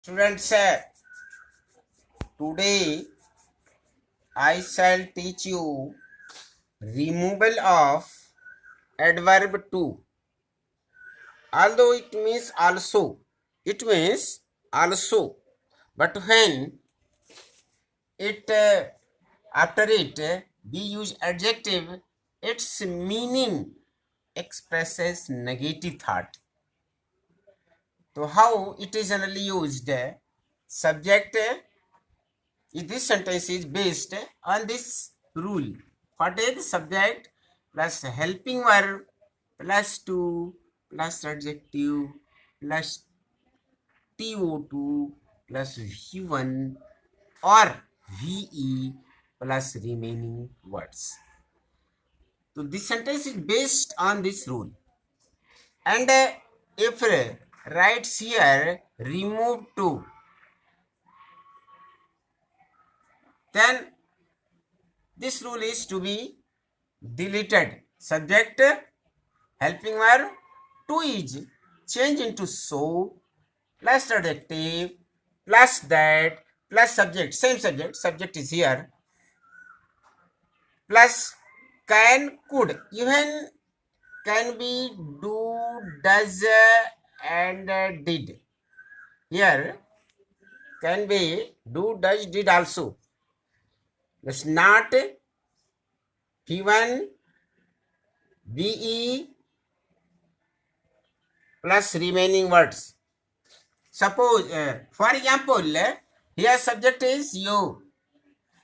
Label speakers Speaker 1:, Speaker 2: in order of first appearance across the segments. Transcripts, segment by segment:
Speaker 1: Students, today I shall teach you removal of adverb to. Although it means also, but when it after it we use adjective, its meaning expresses negative thought. So how it is generally used? Subject. This sentence is based on this rule. What is subject plus helping verb plus to plus adjective plus to plus v1 or ve plus remaining words. So this sentence is based on this rule. And if writes here remove to, then this rule is to be deleted. Subject helping verb to is changed into so plus adjective plus that plus subject, same subject is here, plus can, could, even can be do, does and did. Here can be do, does, did also. It's not v1 ve plus remaining words. Suppose, for example, here subject is you,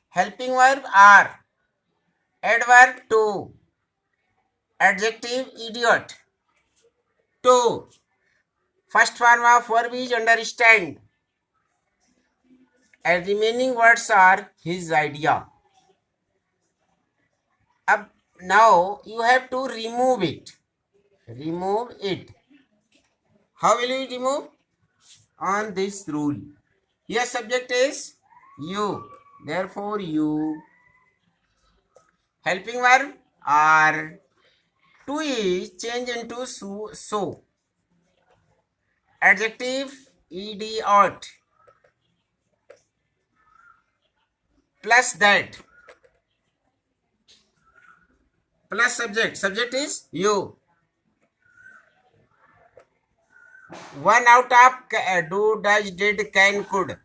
Speaker 1: helping verb are, adverb to, adjective idiot, to, first form of verb is understand, and remaining words are his idea. Now you have to remove it. Remove it. How will you remove? On this rule. Here subject is you. Therefore you. Helping verb are. To is change into so. Adjective idiot. Plus that. Plus subject. Subject is you. One out of do, does, did, can, could.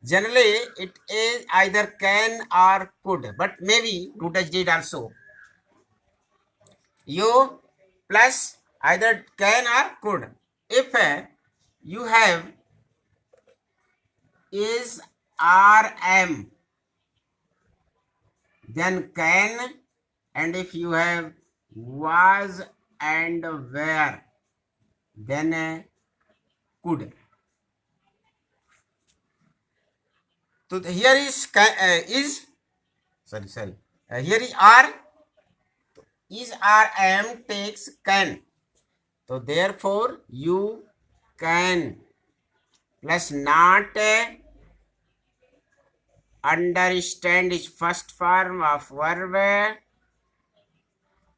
Speaker 1: Generally, it is either can or could, but maybe do, does, did also. You plus either can or could. If you have is or am, then can, and if you have was and were, then could. So here is sorry. Here is are. Is or am takes can. So therefore you can plus not understand is first form of verb.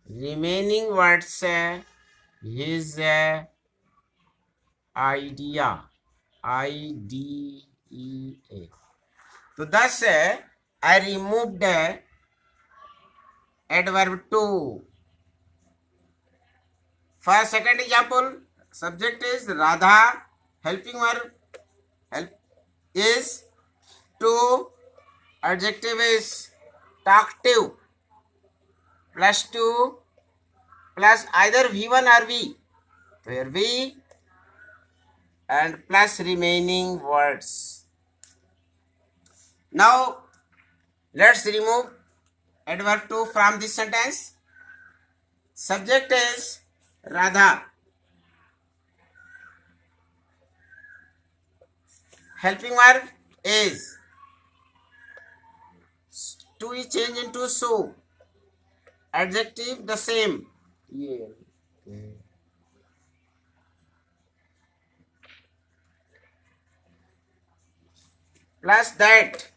Speaker 1: Remaining words his idea. IDEA. So thus I removed adverb to. For second example, subject is Radha, helping verb help is to, adjective is talkative, plus to plus either v1 or v. So here v and plus remaining words. Now let's remove adverb to from this sentence. Subject is Radha. Helping verb is. To is changed into so. Adjective the same. Yeah. Okay. Plus that.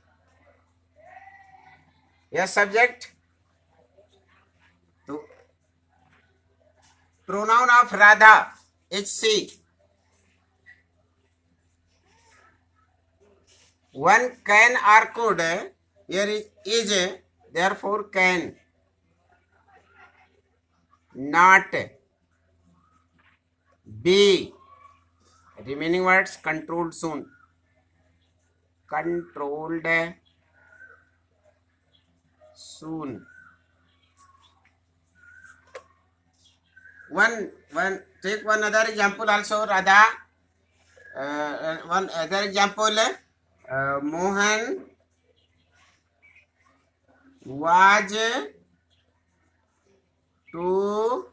Speaker 1: Yes, subject. To pronoun of Radha is she. one can or could, here is therefore can not be. Remaining words controlled soon. Controlled soon. One take one other example also, Radha. One other example, Mohan was too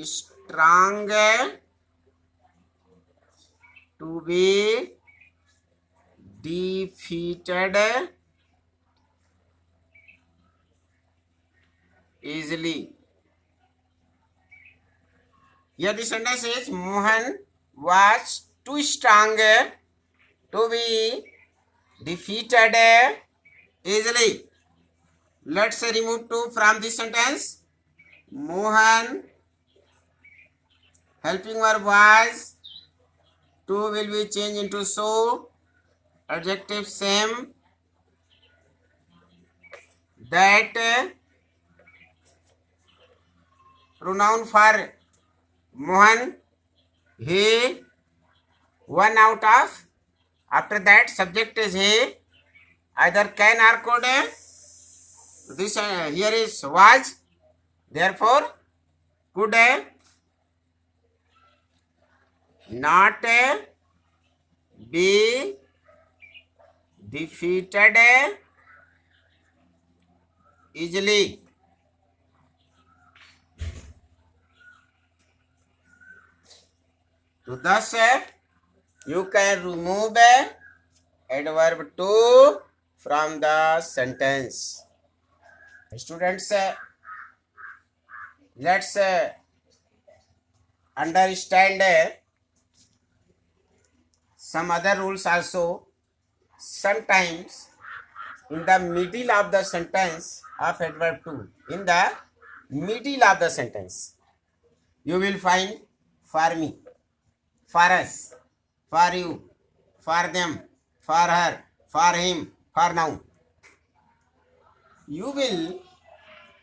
Speaker 1: strong to be defeated easily. Here the sentence is Mohan was too strong to be defeated easily. Let's remove two from this sentence. Mohan helping verb was, to will be changed into so, adjective same, that pronoun for Mohan, he, one out of, after that subject is he, either can or could. This here is was, therefore could not be defeated easily. So thus you can remove adverb to from the sentence. Students, let's understand some other rules also. Sometimes in the middle of the sentence of adverb to, in the middle of the sentence, you will find for me, for us, for you, for them, for her, for him, for now. You will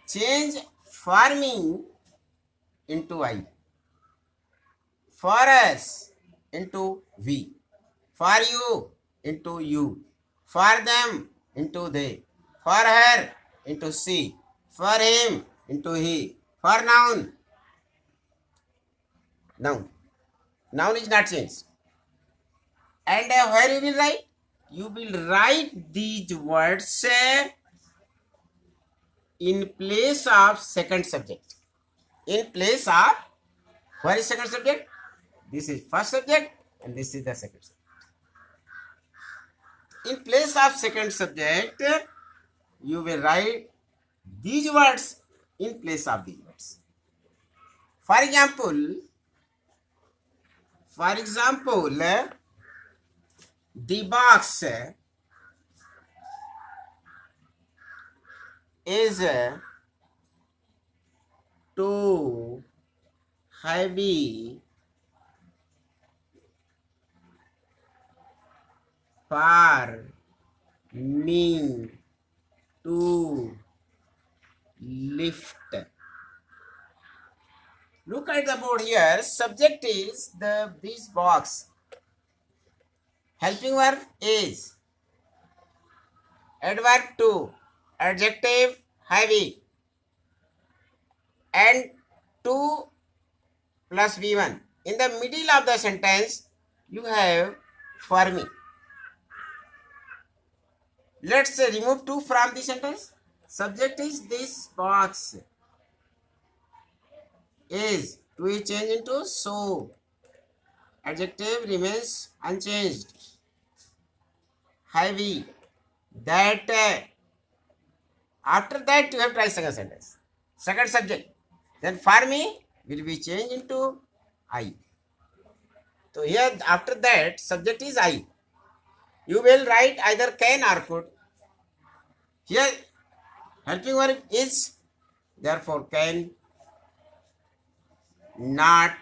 Speaker 1: change for me into I, for us into we, for you into you, for them into they, for her into she, for him into he, for noun. Noun is not changed. And where you will write? You will write these words in place of second subject. In place of, where is second subject? This is first subject and this is the second subject. In place of second subject, you will write these words in place of these words. For example, the box is too heavy for me to lift. Look at the board here. Subject is this box. Helping verb is. Adverb to. Adjective heavy. And 2 plus V1. In the middle of the sentence, you have for me. Let's remove 2 from the sentence. Subject is this box. Is, to is changed into so. Adjective remains unchanged. Heavy. That. After that you have to write second sentence. Second subject. Then for me will be changed into I. So here after that subject is I. You will write either can or could. Here helping verb is, therefore can not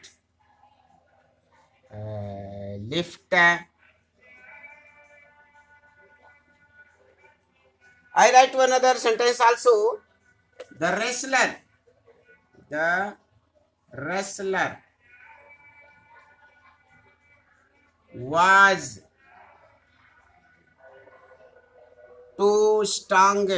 Speaker 1: lift I write one other sentence also. The wrestler was too strong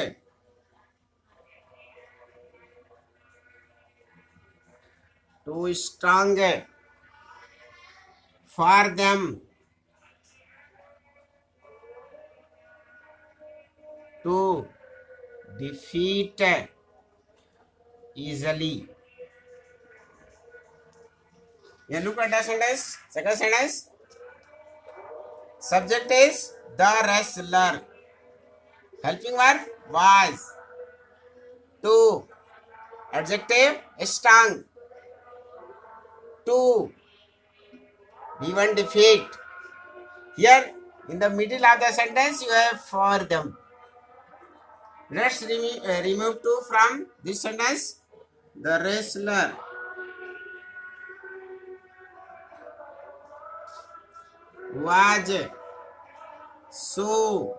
Speaker 1: for them to defeat easily. Yeah, look at the sentence. Second sentence. Subject is the wrestler. Helping verb was. To. Adjective strong. To. Even defeat. Here in the middle of the sentence you have for them. Let's remove to from this sentence. The wrestler was so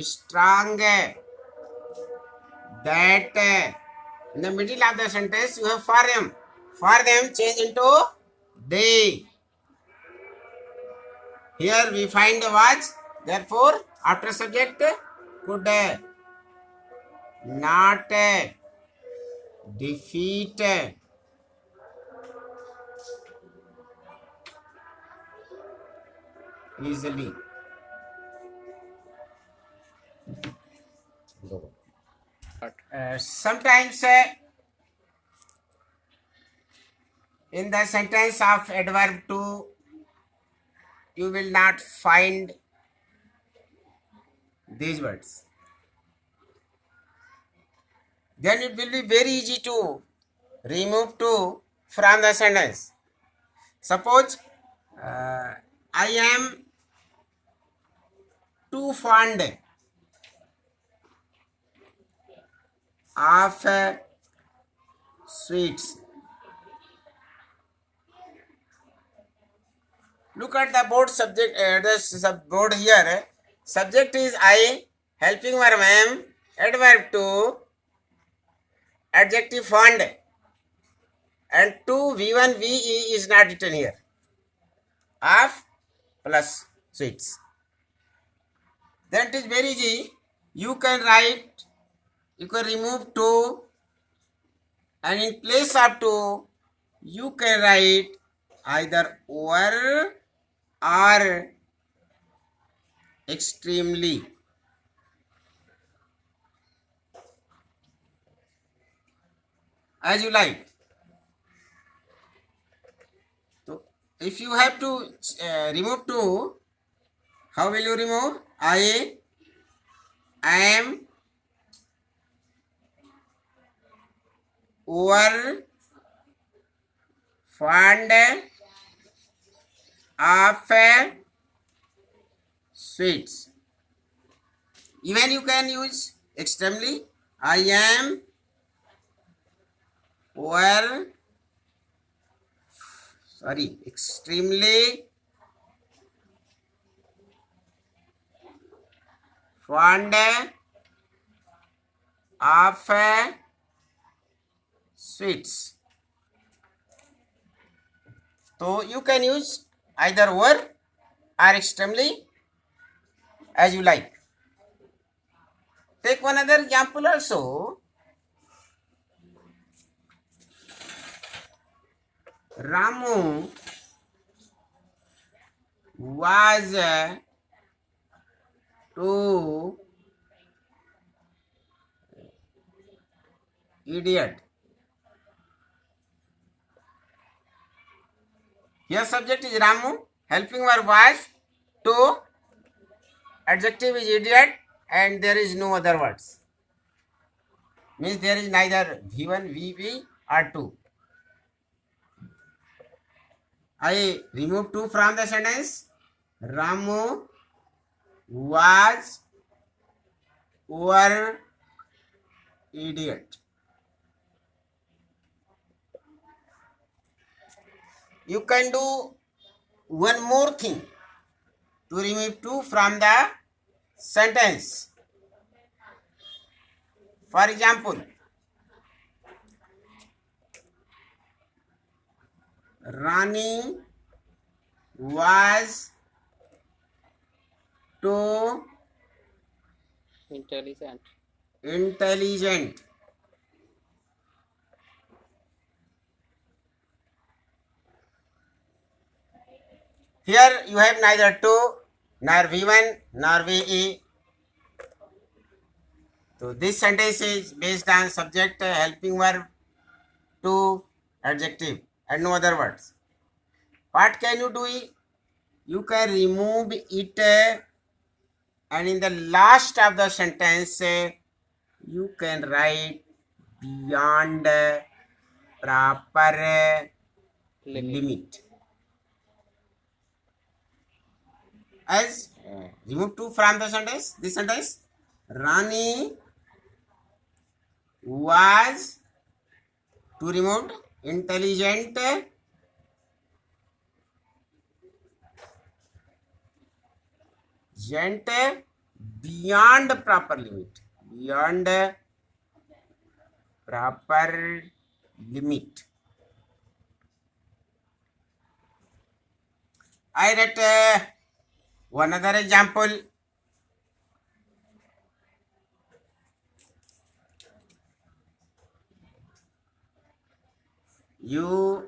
Speaker 1: strong that in the middle of the sentence you have for them. For them change into they. Here we find the was. Therefore, after subject could not defeat easily. Sometimes in the sentence of adverb to you will not find these words. Then it will be very easy to remove to from the sentence. Suppose I am too fond of sweets. Look at the board subject, the board here. Subject is I, helping verb am, adverb to, adjective fond, and to V1 VE is not written here. Of plus sweets. Then it is very easy. You can write, you can remove to, and in place of to, you can write either over or extremely. As you like. So if you have to remove to, how will you remove? I am over fond of sweets. Even you can use extremely. I am extremely fond of sweets. So you can use either were or extremely as you like. Take one other example also. Ramu was too idiot. Here subject is Ramu, helping verb was, to, adjective is idiot, and there is no other words. Means there is neither V1, VB or 2. I remove 2 from the sentence. Ramu was over idiot. You can do one more thing to remove 2 from the sentence. For example, Rani was too
Speaker 2: intelligent.
Speaker 1: intelligent. Here you have neither to nor V1 nor VE. So this sentence is based on subject helping verb to adjective and no other words. What can you do? You can remove it and in the last of the sentence you can write beyond proper limit. As remove two from the sentence, this sentence, Rani was to remove intelligent gent beyond proper limit. Beyond proper limit. I write one other example. You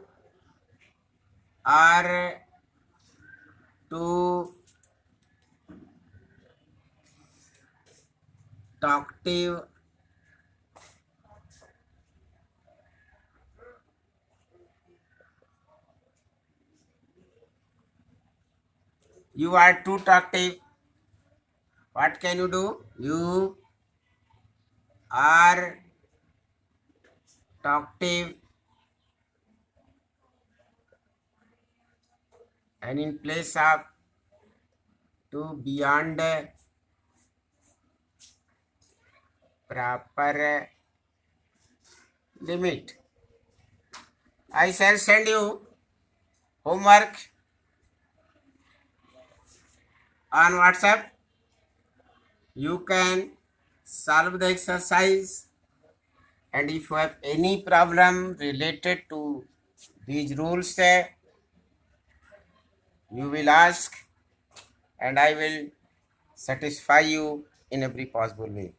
Speaker 1: are to talkative you are too talkative. What can you do? You are talkative and in place of to beyond proper limit. I shall send you homework on WhatsApp. You can solve the exercise, and if you have any problem related to these rules, you will ask and I will satisfy you in every possible way.